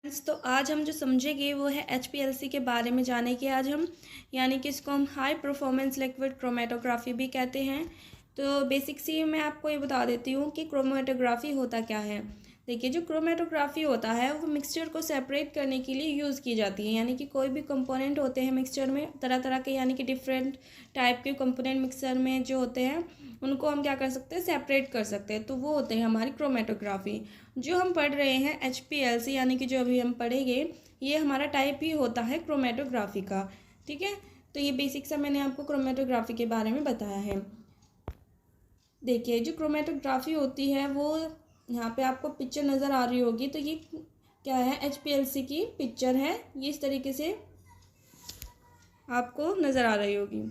तो आज हम जो समझेंगे वो है HPLC के बारे में जानेंगे आज हम, यानी कि इसको हम हाई परफॉर्मेंस लिक्विड क्रोमेटोग्राफी भी कहते हैं। तो बेसिक सी मैं आपको ये बता देती हूँ कि क्रोमेटोग्राफी होता क्या है। देखिए, जो क्रोमेटोग्राफी होता है वो मिक्सचर को सेपरेट करने के लिए यूज़ की जाती है, यानी कि कोई भी कंपोनेंट होते हैं मिक्सचर में तरह तरह के, यानी कि डिफरेंट टाइप के कंपोनेंट मिक्सचर में जो होते हैं उनको हम क्या कर सकते हैं, सेपरेट कर सकते हैं। तो वो होते हैं हमारी क्रोमेटोग्राफी। जो हम पढ़ रहे हैं HPLC, यानी कि जो अभी हम पढ़ेंगे ये हमारा टाइप ही होता है क्रोमेटोग्राफी का। ठीक है, तो ये बेसिक सा मैंने आपको क्रोमेटोग्राफी के बारे में बताया है। देखिए, जो क्रोमेटोग्राफी होती है वो यहाँ पे आपको पिक्चर नज़र आ रही होगी, तो ये क्या है, HPLC की पिक्चर है। ये इस तरीके से आपको नज़र आ रही होगी।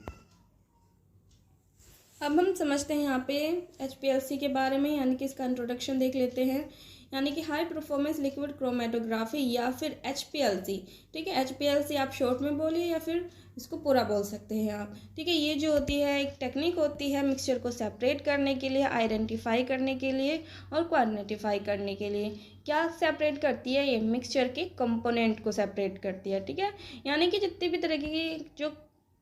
अब हम समझते हैं यहाँ पे HPLC के बारे में, यानी कि इसका इंट्रोडक्शन देख लेते हैं। यानी कि हाई परफॉर्मेंस लिक्विड क्रोमेटोग्राफी या फिर HPLC। ठीक है, HPLC आप शॉर्ट में बोलिए या फिर इसको पूरा बोल सकते हैं आप। ठीक है, ये जो होती है एक टेक्निक होती है मिक्सचर को सेपरेट करने के लिए, आइडेंटिफाई करने के लिए और क्वान्टिफाई करने के लिए। क्या सेपरेट करती है? ये मिक्सचर के कंपोनेंट को सेपरेट करती है। ठीक है, यानी कि जितनी भी तरह की जो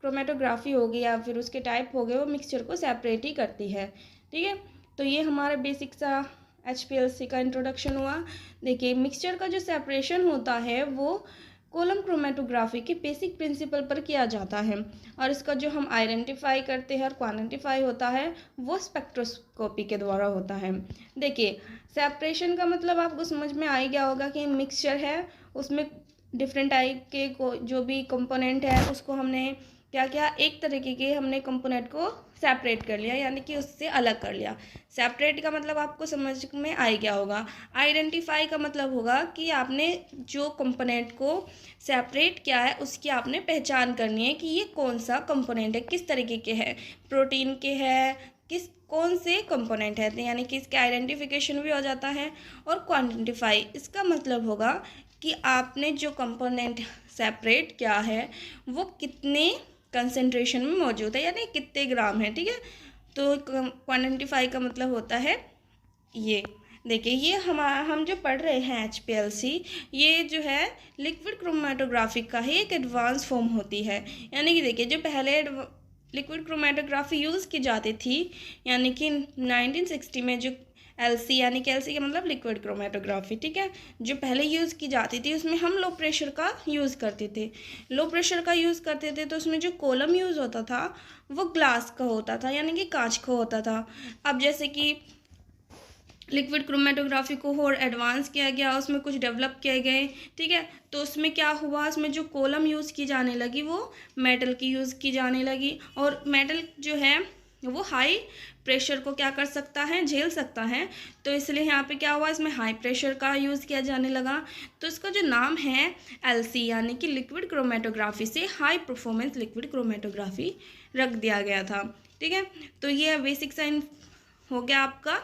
क्रोमेटोग्राफी होगी या फिर उसके टाइप हो गए वो मिक्सचर को सेपरेट ही करती है। ठीक है, तो ये हमारा बेसिक सा HPLC का इंट्रोडक्शन हुआ। देखिए, मिक्सचर का जो सेपरेशन होता है वो कॉलम क्रोमेटोग्राफी के बेसिक प्रिंसिपल पर किया जाता है, और इसका जो हम आइडेंटिफाई करते हैं और क्वान्टिफाई होता है वो स्पेक्ट्रोस्कोपी के द्वारा होता है। देखिए, सेपरेशन का मतलब आपको समझ में आ ही गया होगा कि मिक्सचर है उसमें डिफरेंट टाइप के जो भी कंपोनेंट है उसको हमने क्या किया, एक तरीके के हमने कंपोनेंट को सेपरेट कर लिया, यानी कि उससे अलग कर लिया। सेपरेट का मतलब आपको समझ में आ गया होगा। आइडेंटिफाई का मतलब होगा कि आपने जो कंपोनेंट को सेपरेट किया है उसकी आपने पहचान करनी है कि ये कौन सा कंपोनेंट है, किस तरीके के है, प्रोटीन के है, किस कौन से कंपोनेंट है, यानी कि इसके आइडेंटिफिकेशन भी हो जाता है। और क्वान्टिफाई इसका मतलब होगा कि आपने जो कंपोनेंट सेपरेट किया है वो कितने कंसंट्रेशन में मौजूद है, यानी कितने ग्राम है। ठीक है, तो क्वान्टिफाई का मतलब होता है ये। देखिए, ये हम जो पढ़ रहे हैं HPLC, ये जो है लिक्विड क्रोमेटोग्राफी का ही एक एडवांस फॉर्म होती है। यानी कि देखिए, जो पहले लिक्विड क्रोमेटोग्राफी यूज़ की जाती थी, यानी कि 1960 में जो LC, यानी कि LC का मतलब लिक्विड क्रोमेटोग्राफी, ठीक है, जो पहले यूज़ की जाती थी उसमें हम लो प्रेशर का यूज़ करते थे। लो प्रेशर का यूज़ करते थे तो उसमें जो कॉलम यूज़ होता था वो ग्लास का होता था, यानी कि कांच का होता था। अब जैसे कि लिक्विड क्रोमेटोग्राफी को और एडवांस किया गया, उसमें कुछ डेवलप किए गए। ठीक है, तो उसमें क्या हुआ, उसमें जो कॉलम यूज़ की जाने लगी वो मेटल की यूज़ की जाने लगी, और मेटल जो है वो हाई प्रेशर को क्या कर सकता है, झेल सकता है। तो इसलिए यहाँ पे क्या हुआ, इसमें हाई प्रेशर का यूज़ किया जाने लगा। तो इसका जो नाम है LC, यानी कि लिक्विड क्रोमेटोग्राफी से हाई परफॉर्मेंस लिक्विड क्रोमेटोग्राफी रख दिया गया था। ठीक है, तो ये बेसिक सा हो गया आपका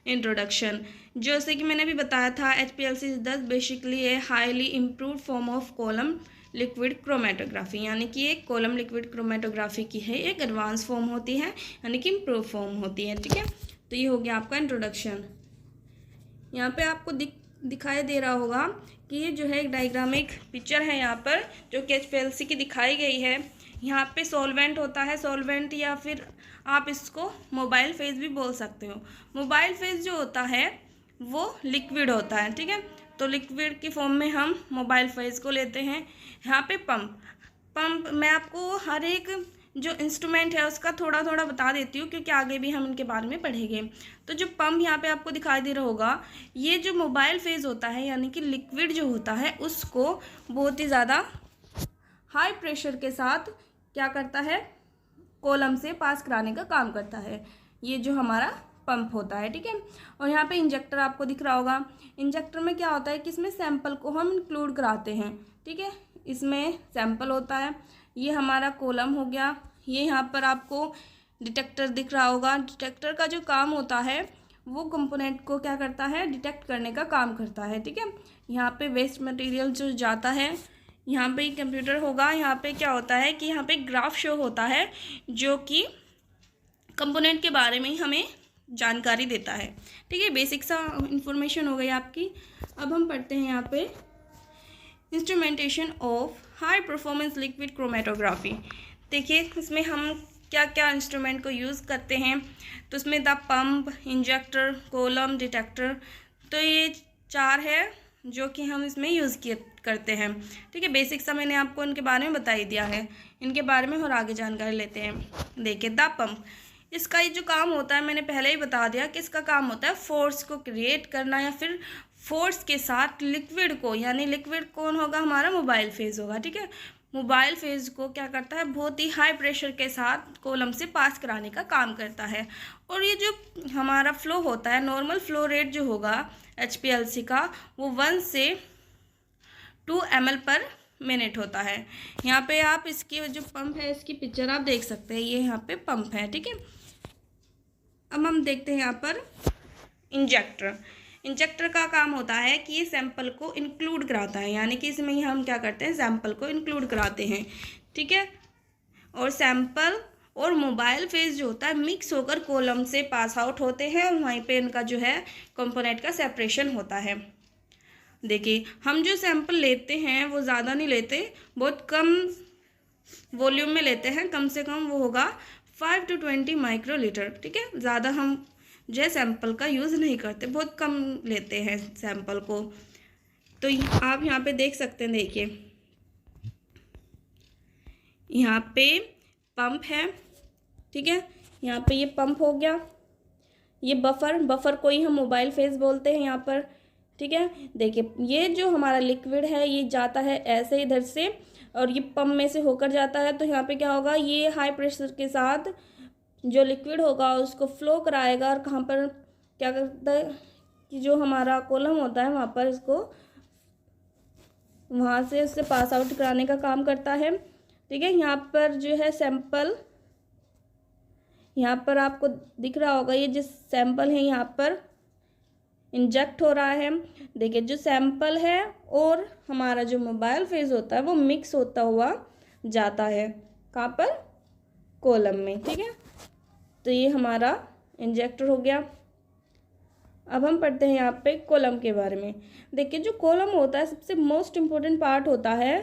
इंट्रोडक्शन। जैसे कि मैंने भी बताया था, HPLC is the basically a highly improved form of column liquid chromatography, यानी कि एक कॉलम लिक्विड क्रोमेटोग्राफी की है एक एडवांस फॉर्म होती है, यानी कि इम्प्रूव फॉर्म होती है। ठीक है, तो ये हो गया आपका इंट्रोडक्शन। यहाँ पे आपको दिखाई दे रहा होगा कि ये जो है एक डायग्रामिक पिक्चर है यहाँ पर, जो कि HPLC की दिखाई गई है। यहाँ पे सॉल्वेंट होता है, सॉल्वेंट या फिर आप इसको मोबाइल फेज भी बोल सकते हो। मोबाइल फेज जो होता है वो लिक्विड होता है। ठीक है, तो लिक्विड की फॉर्म में हम मोबाइल फेज को लेते हैं। यहाँ पे पंप मैं आपको हर एक जो इंस्ट्रूमेंट है उसका थोड़ा थोड़ा बता देती हूँ, क्योंकि आगे भी हम इनके बारे में पढ़ेंगे। तो जो पंप यहाँ पे आपको दिखाई दे रहा होगा, ये जो मोबाइल फेज होता है, यानी कि लिक्विड जो होता है उसको बहुत ही ज़्यादा हाई प्रेशर के साथ क्या करता है, कॉलम से पास कराने का काम करता है। ये जो हमारा पंप होता है। ठीक है, और यहाँ पे इंजेक्टर आपको दिख रहा होगा। इंजेक्टर में क्या होता है कि इसमें सैंपल को हम इंक्लूड कराते हैं। ठीक है, इसमें सैंपल होता है। ये हमारा कॉलम हो गया। ये यहाँ पर आपको डिटेक्टर दिख रहा होगा। डिटेक्टर का जो काम होता है वो कंपोनेंट को क्या करता है, डिटेक्ट करने का काम करता है। ठीक है, यहाँ पे वेस्ट मटेरियल जो जाता है, यहाँ पे कंप्यूटर होगा। यहाँ पे क्या होता है कि यहाँ पे ग्राफ शो होता है जो कि कंपोनेंट के बारे में हमें जानकारी देता है। ठीक है, बेसिक सा इंफॉर्मेशन हो गई आपकी। अब हम पढ़ते हैं यहाँ पे instrumentation of high performance liquid chromatography. देखिए इसमें हम क्या क्या इंस्ट्रूमेंट को यूज़ करते हैं, तो इसमें the pump, injector, column, detector, तो ये 4 है जो कि हम इसमें यूज़ करते हैं। ठीक है, बेसिक सा मैंने आपको इनके बारे में बता ही दिया है, इनके बारे में और आगे जानकारी लेते हैं। देखिए द पंप, इसका ये जो काम होता है मैंने पहले ही बता दिया कि इसका काम होता है फोर्स को क्रिएट करना या फिर फोर्स के साथ लिक्विड को, यानी लिक्विड कौन होगा, हमारा मोबाइल फेज होगा। ठीक है, मोबाइल फेज को क्या करता है, बहुत ही हाई प्रेशर के साथ कोलम से पास कराने का काम करता है। और ये जो हमारा फ्लो होता है, नॉर्मल फ्लो रेट जो होगा HPLC का, वो 1 से 2 ml पर मिनट होता है। यहाँ पे आप इसकी जो पंप है इसकी पिक्चर आप देख सकते हैं, ये यहाँ पे पंप है। ठीक है, अब हम देखते हैं यहाँ पर इंजेक्टर। इंजेक्टर का काम होता है कि ये सैंपल को इंक्लूड कराता है, यानी कि इसमें हम क्या करते हैं, सैंपल को इंक्लूड कराते हैं। ठीक है, और सैंपल और मोबाइल फेज जो होता है मिक्स होकर कोलम से पास आउट होते हैं और वहीं पे इनका जो है कंपोनेंट का सेपरेशन होता है। देखिए हम जो सैंपल लेते हैं वो ज़्यादा नहीं लेते, बहुत कम वॉल्यूम में लेते हैं, कम से कम वो होगा 5 to 20 माइक्रोलीटर। ठीक है, ज़्यादा हम जो है सैंपल का यूज़ नहीं करते, बहुत कम लेते हैं सैंपल को। तो आप यहाँ पे देख सकते हैं, देखिए यहाँ पे पंप है। ठीक है, यहाँ पे ये पंप हो गया, ये बफर को ही हम मोबाइल फेज बोलते हैं यहाँ पर। ठीक है, देखिए ये जो हमारा लिक्विड है ये जाता है ऐसे इधर से और ये पंप में से होकर जाता है, तो यहाँ पे क्या होगा, ये हाई प्रेशर के साथ जो लिक्विड होगा उसको फ्लो कराएगा और कहाँ पर क्या करता है कि जो हमारा कोलम होता है वहाँ पर इसको वहाँ से उससे पास आउट कराने का काम करता है। ठीक है, यहाँ पर जो है सैंपल, यहाँ पर आपको दिख रहा होगा ये जिस सैंपल है यहाँ पर इंजेक्ट हो रहा है। देखिए जो सैंपल है और हमारा जो मोबाइल फेज होता है वो मिक्स होता हुआ जाता है, कहाँ पर, कोलम में। ठीक है, तो ये हमारा इंजेक्टर हो गया। अब हम पढ़ते हैं यहाँ पे कोलम के बारे में। देखिए जो कोलम होता है सबसे मोस्ट इम्पोर्टेंट पार्ट होता है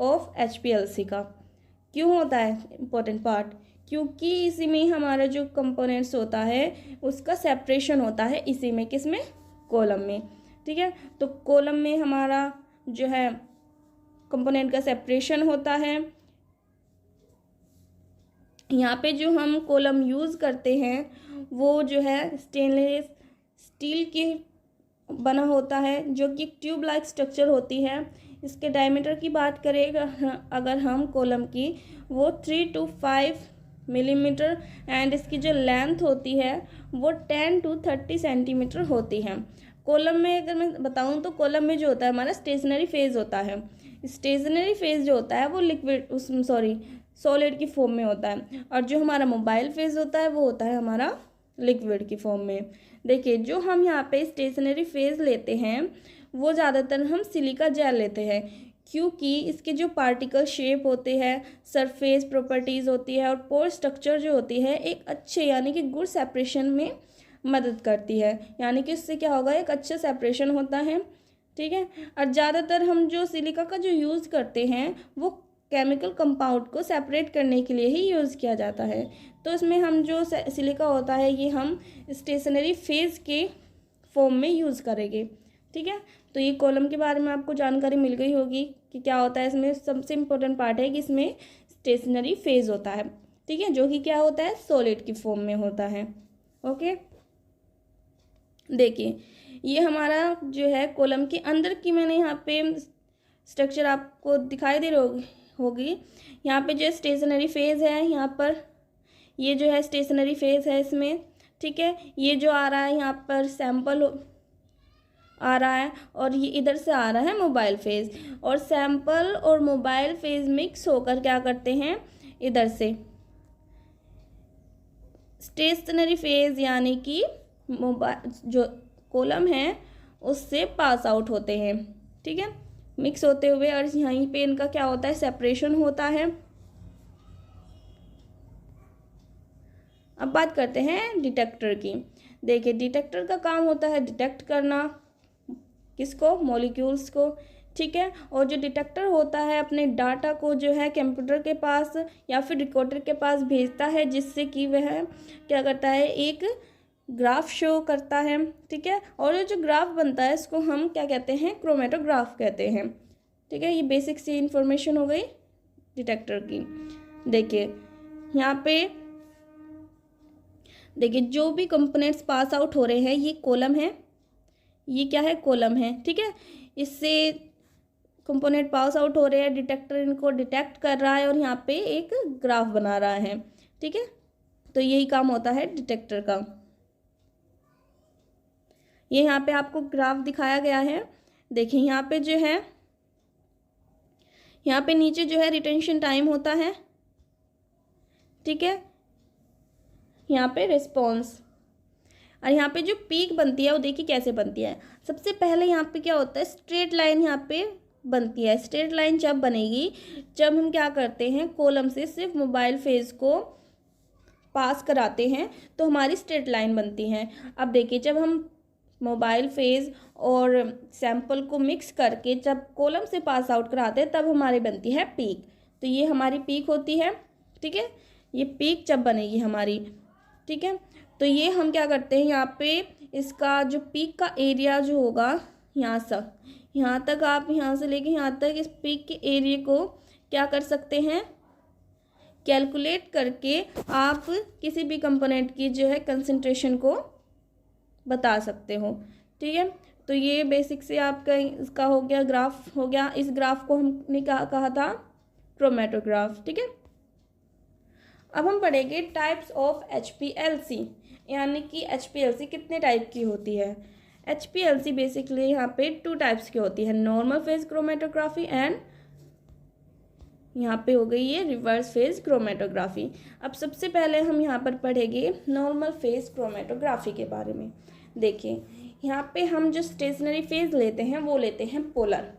ऑफ HPLC का। क्यों होता है इम्पोर्टेंट पार्ट, क्योंकि इसी में हमारा जो कंपोनेंट्स होता है उसका सेपरेशन होता है इसी में, किसमें, कोलम में। ठीक है, तो कोलम में हमारा जो है कंपोनेंट का सेपरेशन होता है। यहाँ पे जो हम कोलम यूज़ करते हैं वो जो है स्टेनलेस स्टील के बना होता है, जो कि ट्यूब लाइक स्ट्रक्चर होती है। इसके डायमीटर की बात करें अगर हम कोलम की, वो 3 to 5 मिलीमीटर एंड इसकी जो लेंथ होती है वो 10 to 30 सेंटीमीटर होती है। कोलम में अगर मैं बताऊं तो कोलम में जो होता है हमारा स्टेशनरी फेज होता है। स्टेशनरी फेज जो होता है वो सॉलिड की फॉर्म में होता है, और जो हमारा मोबाइल फेज होता है वो होता है हमारा लिक्विड की फॉर्म में। देखिए जो हम यहाँ पे स्टेशनरी फेज लेते हैं वो ज़्यादातर हम सिलिका जेल लेते हैं, क्योंकि इसके जो पार्टिकल शेप होते हैं, सरफेस प्रॉपर्टीज़ होती है और पोर स्ट्रक्चर जो होती है एक अच्छे यानी कि गुड सेपरेशन में मदद करती है, यानी कि इससे क्या होगा, एक अच्छा सेपरेशन होता है। ठीक है, और ज़्यादातर हम जो सिलिका का जो यूज़ करते हैं वो केमिकल कंपाउंड को सेपरेट करने के लिए ही यूज़ किया जाता है। तो इसमें हम जो सिलिका होता है ये हम स्टेशनरी फेज के फॉर्म में यूज़ करेंगे। ठीक है, तो ये कॉलम के बारे में आपको जानकारी मिल गई होगी कि क्या होता है। इसमें सबसे इम्पोर्टेंट पार्ट है कि इसमें स्टेशनरी फेज होता है। ठीक है, जो कि क्या होता है, सॉलिड की फॉर्म में होता है। ओके, देखिए ये हमारा जो है कॉलम के अंदर की मैंने यहाँ पे स्ट्रक्चर आपको दिखाई दे रही होगी। यहाँ पे जो स्टेशनरी फेज है, यहाँ पर ये जो है स्टेशनरी फेज है इसमें। ठीक है, ये जो आ रहा है यहाँ पर सैंपल आ रहा है और ये इधर से आ रहा है मोबाइल फेज, और सैंपल और मोबाइल फेज मिक्स होकर क्या करते हैं, इधर से स्टेशनरी फेज यानी कि मोबाइल जो कॉलम है उससे पास आउट होते हैं। ठीक है, मिक्स होते हुए, और यहीं पे इनका क्या होता है, सेपरेशन होता है। अब बात करते हैं डिटेक्टर की। देखिए डिटेक्टर का काम होता है डिटेक्ट करना, किसको, मॉलिक्यूल्स को, ठीक है। और जो डिटेक्टर होता है अपने डाटा को जो है कंप्यूटर के पास या फिर रिकॉर्डर के पास भेजता है, जिससे कि वह क्या करता है, एक ग्राफ शो करता है, ठीक है। और ये जो ग्राफ बनता है इसको हम क्या कहते हैं, क्रोमेटोग्राफ कहते हैं, ठीक है। ये बेसिक सी इंफॉर्मेशन हो गई डिटेक्टर की। देखिए यहाँ पे देखिए जो भी कंपोनेंट्स पास आउट हो रहे हैं, ये कॉलम है, ये क्या है, कॉलम है, ठीक है। इससे कंपोनेंट पास आउट हो रहे हैं, डिटेक्टर इनको डिटेक्ट कर रहा है और यहाँ पे एक ग्राफ बना रहा है, ठीक है। तो यही काम होता है डिटेक्टर का। ये यहाँ पे आपको ग्राफ दिखाया गया है। देखिए यहाँ पे जो है, यहाँ पे नीचे जो है रिटेंशन टाइम होता है, ठीक है। यहाँ पे रिस्पॉन्स, और यहाँ पे जो पीक बनती है वो देखिए कैसे बनती है। सबसे पहले यहाँ पे क्या होता है, स्ट्रेट लाइन यहाँ पे बनती है। स्ट्रेट लाइन जब बनेगी जब हम क्या करते हैं, कॉलम से सिर्फ मोबाइल फेज को पास कराते हैं तो हमारी स्ट्रेट लाइन बनती है। अब देखिए जब हम मोबाइल फेज और सैंपल को मिक्स करके जब कॉलम से पास आउट कराते हैं तब हमारी बनती है पीक। तो ये हमारी पीक होती है, ठीक है। ये पीक जब बनेगी हमारी, ठीक है। तो ये हम क्या करते हैं, यहाँ पे इसका जो पीक का एरिया जो होगा, यहाँ तक आप यहाँ से लेके यहाँ तक इस पीक के एरिया को क्या कर सकते हैं, कैलकुलेट करके आप किसी भी कंपोनेंट की जो है कंसंट्रेशन को बता सकते हो, ठीक है। तो ये बेसिक से आपका इसका हो गया, ग्राफ हो गया। इस ग्राफ को हमने कहा था क्रोमेटोग्राफ, ठीक है। अब हम पढ़ेंगे टाइप्स ऑफ HPLC, यानी कि HPLC कितने टाइप की होती है। HPLC बेसिकली यहाँ पे 2 टाइप्स की होती है, नॉर्मल फेज क्रोमेटोग्राफी एंड यहाँ पे हो गई ये रिवर्स फेज क्रोमेटोग्राफी। अब सबसे पहले हम यहाँ पर पढ़ेंगे नॉर्मल फेज क्रोमेटोग्राफी के बारे में। देखिए यहाँ पे हम जो स्टेशनरी फेज लेते हैं वो लेते हैं पोलर।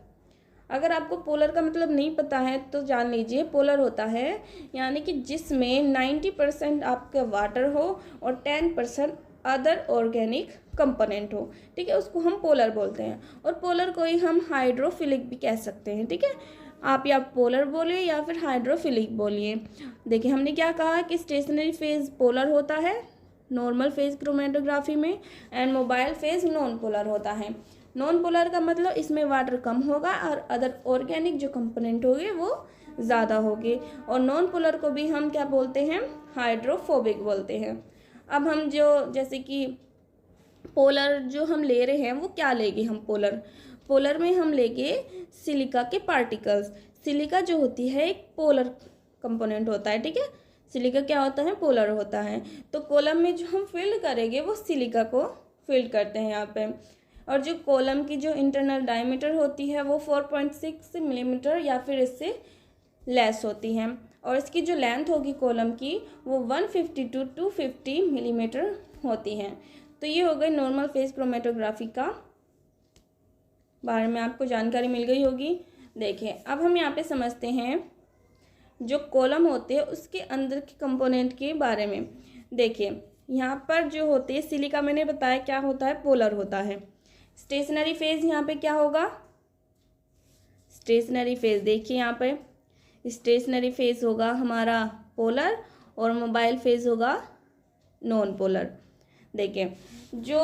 अगर आपको पोलर का मतलब नहीं पता है तो जान लीजिए, पोलर होता है यानी कि जिसमें 90% आपका वाटर हो और 10% अदर ऑर्गेनिक कंपोनेंट हो, ठीक है, उसको हम पोलर बोलते हैं। और पोलर को ही हम हाइड्रोफिलिक भी कह सकते हैं, ठीक है। आप या पोलर बोलिए या फिर हाइड्रोफिलिक बोलिए। देखिए हमने क्या कहा कि स्टेशनरी फेज पोलर होता है नॉर्मल फेज क्रोमेटोग्राफी में, and mobile phase non polar होता है। नॉन पोलर का मतलब इसमें वाटर कम होगा और अदर ऑर्गेनिक जो कंपोनेंट होंगे वो ज़्यादा होंगे। और नॉन पोलर को भी हम क्या बोलते हैं, हाइड्रोफोबिक बोलते हैं। अब हम जो जैसे कि पोलर जो हम ले रहे हैं वो क्या लेंगे हम, पोलर में हम लेंगे सिलिका के पार्टिकल्स। सिलिका जो होती है एक पोलर कंपोनेंट होता है, ठीक है। सिलिका क्या होता है, पोलर होता है। तो कॉलम में जो हम फिल करेंगे वो सिलिका को फिल करते हैं यहाँ पे। और जो कॉलम की जो इंटरनल डायमीटर होती है वो 4.6 मिलीमीटर या फिर इससे लेस होती है। और इसकी जो लेंथ होगी कॉलम की वो 150 to 250 मिलीमीटर होती है। तो ये हो गई नॉर्मल फेज क्रोमेटोग्राफी का बारे में आपको जानकारी मिल गई होगी। देखिए अब हम यहाँ पे समझते हैं जो कॉलम होते हैं उसके अंदर के कंपोनेंट के बारे में। देखिए यहाँ पर जो होती है सिलिका, मैंने बताया क्या होता है, पोलर होता है। स्टेशनरी फेज यहाँ पे क्या होगा, स्टेशनरी फेज देखिए यहाँ पे स्टेशनरी फेज होगा हमारा पोलर और मोबाइल फेज होगा नॉन पोलर। देखिए जो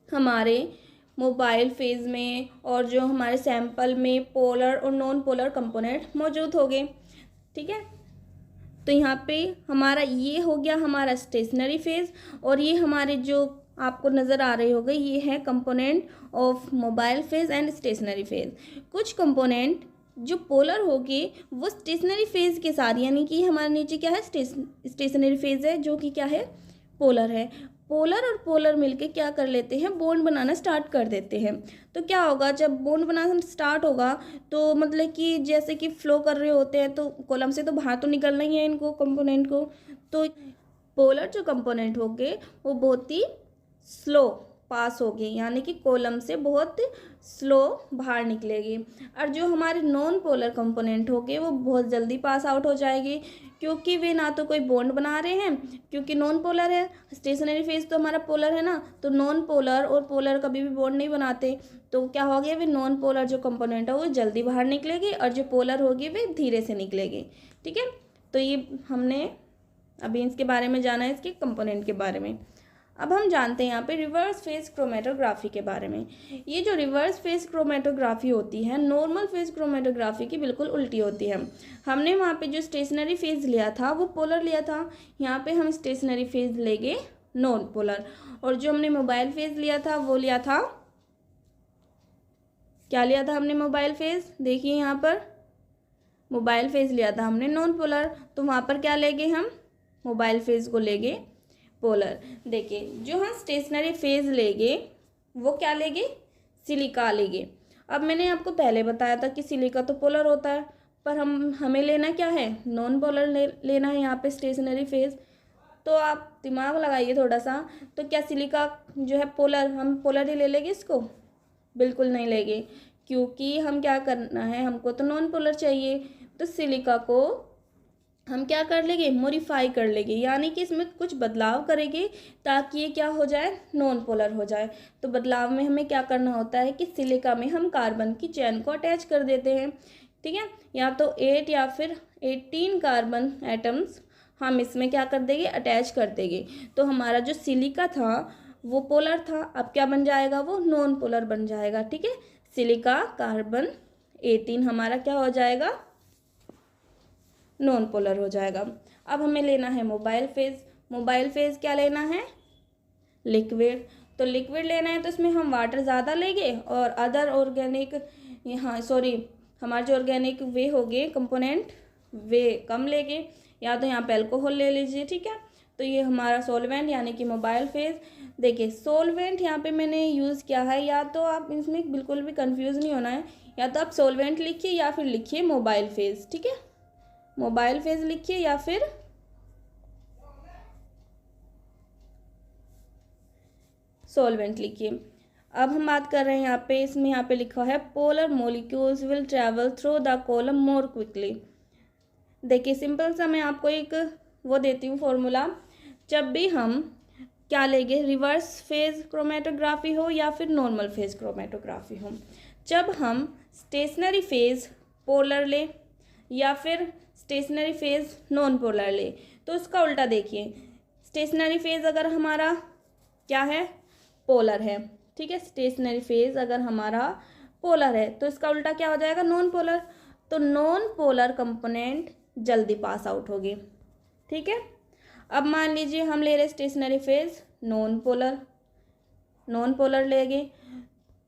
हमारे मोबाइल फेज में और जो हमारे सैंपल में पोलर और नॉन पोलर कंपोनेंट मौजूद हो गए, ठीक है। तो यहाँ पे हमारा ये हो गया हमारा स्टेशनरी फेज, और ये हमारे जो आपको नज़र आ रहे होंगे ये है component of mobile phase and stationary phase. कुछ कंपोनेंट जो पोलर होगी वो स्टेशनरी फेज के साथ, यानी कि हमारे नीचे क्या है, स्टेशनरी फेज है जो कि क्या है, पोलर है। पोलर और पोलर मिलके क्या कर लेते हैं, बॉन्ड बनाना स्टार्ट कर देते हैं। तो क्या होगा, जब बॉन्ड बनाना स्टार्ट होगा तो मतलब कि जैसे कि फ्लो कर रहे होते हैं तो कॉलम से तो बाहर तो निकलना ही है इनको कंपोनेंट को। तो पोलर जो कंपोनेंट होंगे वो बहुत ही स्लो पास होगी, यानी कि कॉलम से बहुत स्लो बाहर निकलेगी। और जो हमारे नॉन पोलर कंपोनेंट होंगे वो बहुत जल्दी पास आउट हो जाएगी, क्योंकि वे ना तो कोई बॉन्ड बना रहे हैं, क्योंकि नॉन पोलर है। स्टेशनरी फेज तो हमारा पोलर है ना, तो नॉन पोलर और पोलर कभी भी बॉन्ड नहीं बनाते, तो क्या हो गया, वे नॉन पोलर जो कंपोनेंट है वो जल्दी बाहर निकलेगी, और जो पोलर होगी वे धीरे से निकलेगी। ठीक है, तो ये हमने अभी इसके बारे में जाना है, इसके कंपोनेंट के बारे में। अब हम जानते हैं यहाँ पे रिवर्स फेज क्रोमेटोग्राफी के बारे में। ये जो रिवर्स फेज क्रोमेटोग्राफी होती है नॉर्मल फेज क्रोमेटोग्राफी की बिल्कुल उल्टी होती है। हमने वहाँ पे जो स्टेशनरी फेज लिया था वो पोलर लिया था, यहाँ पे हम स्टेशनरी फेज लेंगे नॉन पोलर। और जो हमने मोबाइल फेज लिया था वो लिया था, क्या लिया था हमने मोबाइल फेज, देखिए यहाँ पर मोबाइल फेज लिया था हमने नॉन पोलर, तो वहाँ पर क्या लेंगे हम, मोबाइल फेज को लेंगे पोलर। देखिए जो हम स्टेशनरी फेज लेंगे वो क्या लेंगे, सिलिका लेंगे। अब मैंने आपको पहले बताया था कि सिलिका तो पोलर होता है, पर हमें लेना क्या है, नॉन पोलर लेना है यहाँ पे स्टेशनरी फेज। तो आप दिमाग लगाइए थोड़ा सा, तो क्या सिलिका जो है पोलर, हम पोलर ही ले लेंगे इसको, बिल्कुल नहीं लेंगे, क्योंकि हम क्या करना है, हमको तो नॉन पोलर चाहिए। तो सिलिका को हम क्या कर लेंगे, मॉडिफाई कर लेंगे, यानी कि इसमें कुछ बदलाव करेंगे ताकि ये क्या हो जाए, नॉन पोलर हो जाए। तो बदलाव में हमें क्या करना होता है कि सिलिका में हम कार्बन की चेन को अटैच कर देते हैं। ठीक है, या तो 8 या फिर 18 कार्बन एटम्स हम इसमें क्या कर देंगे, अटैच कर देंगे। तो हमारा जो सिलिका था वो पोलर था, अब क्या बन जाएगा, वो नॉन पोलर बन जाएगा। ठीक है, सिलिका कार्बन 18 हमारा क्या हो जाएगा, नॉन पोलर हो जाएगा। अब हमें लेना है मोबाइल फेज। मोबाइल फेज क्या लेना है, लिक्विड। तो लिक्विड लेना है तो इसमें हम वाटर ज़्यादा लेंगे और अदर ऑर्गेनिक, यहाँ सॉरी हमारे जो ऑर्गेनिक वे हो गए कंपोनेंट वे कम लेंगे, या तो यहाँ पे अल्कोहल ले लीजिए। ठीक है, तो ये हमारा सॉल्वेंट यानी कि मोबाइल फेज। देखिए सॉल्वेंट यहाँ पे मैंने यूज़ किया है, या तो आप इसमें बिल्कुल भी कंफ्यूज नहीं होना है, या तो आप सॉल्वेंट लिखिए या फिर लिखिए मोबाइल फेज। ठीक है, मोबाइल फेज लिखिए या फिर सॉल्वेंट लिखिए। अब हम बात कर रहे हैं यहाँ पे, इसमें यहाँ पे लिखा है polar molecules will travel through the column more quickly. देखिए सिंपल सा मैं आपको एक वो देती हूँ फॉर्मूला, जब भी हम क्या लेंगे, रिवर्स फेज क्रोमेटोग्राफी हो या फिर नॉर्मल फेज क्रोमेटोग्राफी हो, जब हम स्टेशनरी फेज पोलर ले या फिर स्टेशनरी फेज नॉन पोलर ले, तो उसका उल्टा देखिए, स्टेशनरी फेज अगर हमारा क्या है, पोलर है। ठीक है, स्टेशनरी फेज अगर हमारा पोलर है तो इसका उल्टा क्या हो जाएगा, नॉन पोलर। तो नॉन पोलर कंपोनेंट जल्दी पास आउट होगी। ठीक है, अब मान लीजिए हम ले रहे stationary phase non polar, non polar लेंगे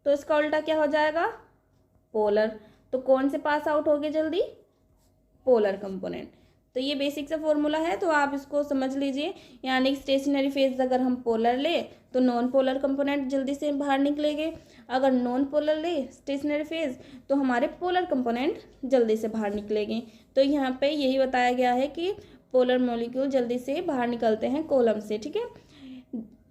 तो इसका उल्टा क्या हो जाएगा, पोलर। तो कौन से पास आउट होगी जल्दी, पोलर कंपोनेंट। तो ये बेसिक सा फॉर्मूला है, तो आप इसको समझ लीजिए, यानी स्टेशनरी फेज अगर हम पोलर ले तो नॉन पोलर कंपोनेंट जल्दी से बाहर निकलेंगे, अगर नॉन पोलर ले स्टेशनरी फेज तो हमारे पोलर कंपोनेंट जल्दी से बाहर निकलेंगे। तो यहाँ पे यही बताया गया है कि पोलर मॉलिक्यूल जल्दी से बाहर निकलते हैं कॉलम से। ठीक है,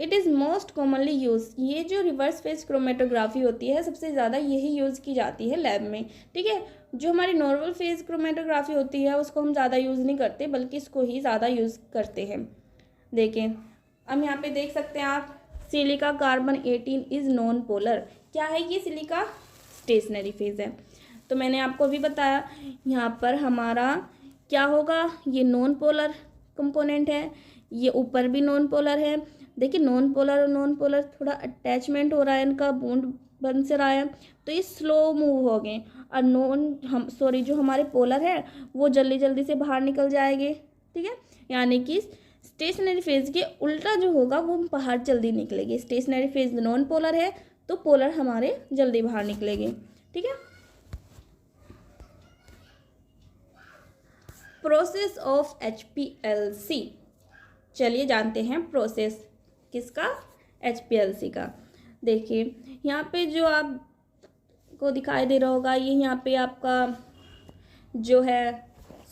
it is most commonly use, ये जो रिवर्स फेज क्रोमेटोग्राफी होती है सबसे ज़्यादा यही यूज़ की जाती है लैब में। ठीक है, जो हमारी नॉर्मल फेज क्रोमेटोग्राफी होती है उसको हम ज़्यादा यूज़ नहीं करते, बल्कि इसको ही ज़्यादा यूज़ करते हैं। देखें अब यहाँ पे देख सकते हैं आप, silica carbon 18 is non polar. क्या है ये, सिलिका स्टेशनरी फेज है। तो मैंने आपको अभी बताया यहाँ पर हमारा क्या होगा, ये नॉन पोलर कंपोनेंट है, ये ऊपर भी नॉन पोलर है। देखिए नॉन पोलर और नॉन पोलर थोड़ा अटैचमेंट हो रहा है, इनका बॉन्ड बन से रहा है, तो ये स्लो मूव हो गए। और जो हमारे पोलर है वो जल्दी जल्दी से बाहर निकल जाएंगे। ठीक है, यानी कि स्टेशनरी फेज के उल्टा जो होगा वो बाहर जल्दी निकलेगी। स्टेशनरी फेज नॉन पोलर है तो पोलर हमारे जल्दी बाहर निकलेंगे। ठीक है, प्रोसेस ऑफ HPLC, चलिए जानते हैं प्रोसेस किसका, HPLC का। देखिए यहाँ पे जो आपको दिखाई दे रहा होगा, ये यहाँ पे आपका जो है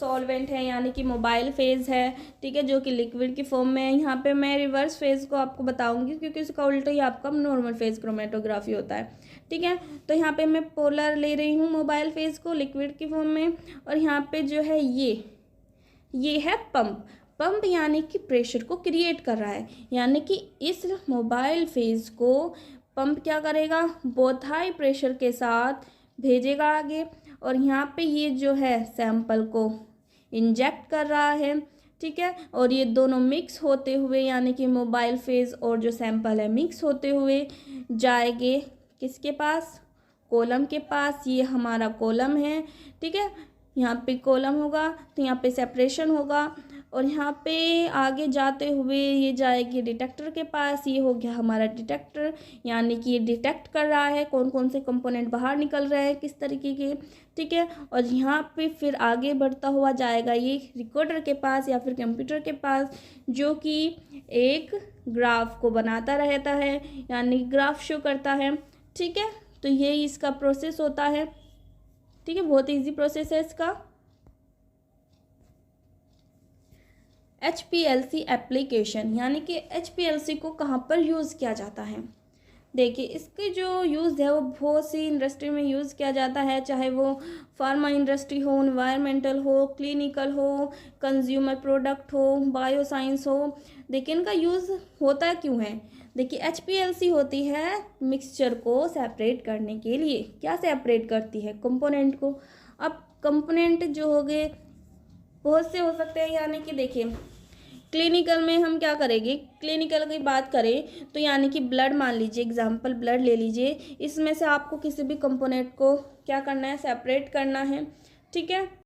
सॉल्वेंट है यानी कि मोबाइल फेज़ है, ठीक है, जो कि लिक्विड की फॉर्म में है। यहाँ पे मैं रिवर्स फेज़ को आपको बताऊंगी क्योंकि उसका उल्टा ही आपका नॉर्मल फेज़ क्रोमेटोग्राफी होता है, ठीक है। तो यहाँ पे मैं पोलर ले रही हूँ मोबाइल फेज़ को लिक्विड की फॉर्म में, और यहाँ पे जो है ये है पंप यानी कि प्रेशर को क्रिएट कर रहा है, यानी कि इस मोबाइल फेज़ को पंप क्या करेगा, बहुत हाई प्रेशर के साथ भेजेगा आगे, और यहाँ पे ये जो है सैंपल को इंजेक्ट कर रहा है, ठीक है। और ये दोनों मिक्स होते हुए यानी कि मोबाइल फेज़ और जो सैंपल है मिक्स होते हुए जाएंगे किसके पास, कॉलम के पास। ये हमारा कॉलम है, ठीक है, यहाँ पे कॉलम होगा तो यहाँ पे सेपरेशन होगा, और यहाँ पे आगे जाते हुए ये जाएगी डिटेक्टर के पास। ये हो गया हमारा डिटेक्टर, यानी कि ये डिटेक्ट कर रहा है कौन कौन से कंपोनेंट बाहर निकल रहे हैं किस तरीके के, ठीक है। और यहाँ पे फिर आगे बढ़ता हुआ जाएगा ये रिकॉर्डर के पास या फिर कंप्यूटर के पास, जो कि एक ग्राफ को बनाता रहता है यानी ग्राफ शो करता है, ठीक है। तो ये इसका प्रोसेस होता है, ठीक है, बहुत इजी प्रोसेस है इसका। HPLC एप्लीकेशन यानी कि HPLC को कहाँ पर यूज़ किया जाता है। देखिए इसके जो यूज़ है वो बहुत सी इंडस्ट्री में यूज़ किया जाता है, चाहे वो फार्मा इंडस्ट्री हो, इन्वायरमेंटल हो, क्लिनिकल हो, कंज्यूमर प्रोडक्ट हो, बायोसाइंस हो। देखिए इनका यूज़ होता क्यों है। देखिए HPLC होती है मिक्सचर को सेपरेट करने के लिए। क्या सेपरेट करती है, कंपोनेंट को। अब कंपोनेंट जो हो गए बहुत से हो सकते हैं, यानी कि देखिए क्लिनिकल में हम क्या करेंगे, क्लिनिकल की बात करें तो यानी कि ब्लड मान लीजिए, एग्जांपल ब्लड ले लीजिए, इसमें से आपको किसी भी कंपोनेंट को क्या करना है, सेपरेट करना है, ठीक है।